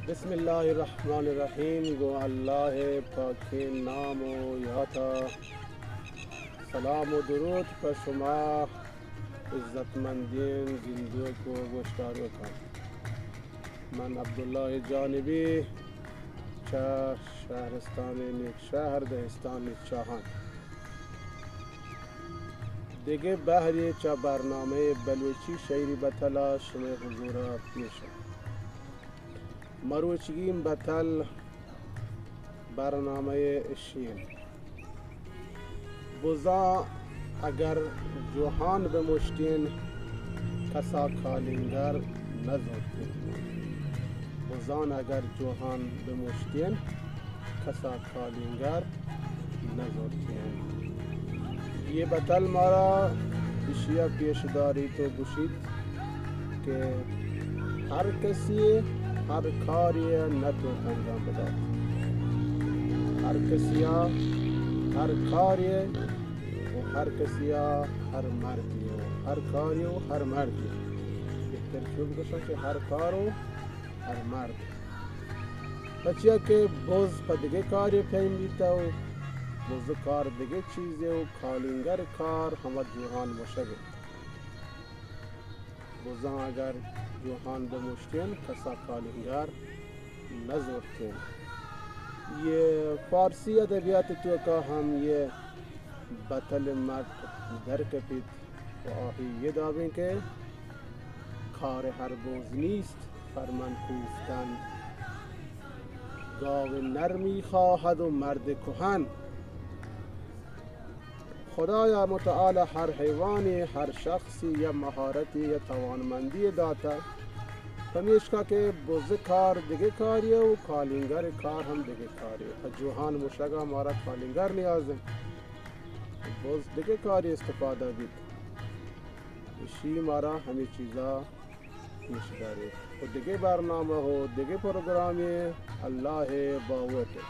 بسم الله الرحمن الرحیم. گو الله پاک نام و یاتا. سلام و درود به شما عزتمندین زندوک و گوشتاروکان. من عبدالله جانبی، چه شهرستان نیک شهر دهستان چاهان. دیگه بهری چه برنامه بلوچی شعری بطلا شما حضور پیشه مروچگیم بطل برنامه شین. بزا اگر جوهان بمشتین کسا کالینگر نزدین. بزان اگر جوهان بمشتین کسا کالینگر نزدین. یہ بطل مارا اشیا پیش داری تو گوشید که هر کسی هر کاری نتون انجام بداد. هر کسی هر کاری و هر کسی هر مردی و هر کاری و هر مردی. بهتر شو بگوشم که هر کار و هر مرد. بچه که بز پا دیگه کاری پیم بیتا و بز کار دیگه چیزه و کالینگر کار همه جوهان مشگه. بزا اگر جوهان بمشتین کسا کالینگر نزورتین. یہ فارسی ادبیات تو کا ہم یہ بطل مرد در کپید و آهی یہ دابین که کار هر بوز نیست فرمن کوفتن. گاو نرمی خواهد و مرد کهن. خدایا متعال هر حیوانی هر شخصی یا مهارتی یا توانمندی داتا. همیشه که بز کار دیگه کاریه و کالینگر کار هم دیگه کاریه. جوهان مشگا مارا کالینگر نیازه. بز دیگه کاری استفاده بید. اشی مارا همه چیزا پیش داره. و دیگه برنامه و دیگه پروگرامی الله باوته.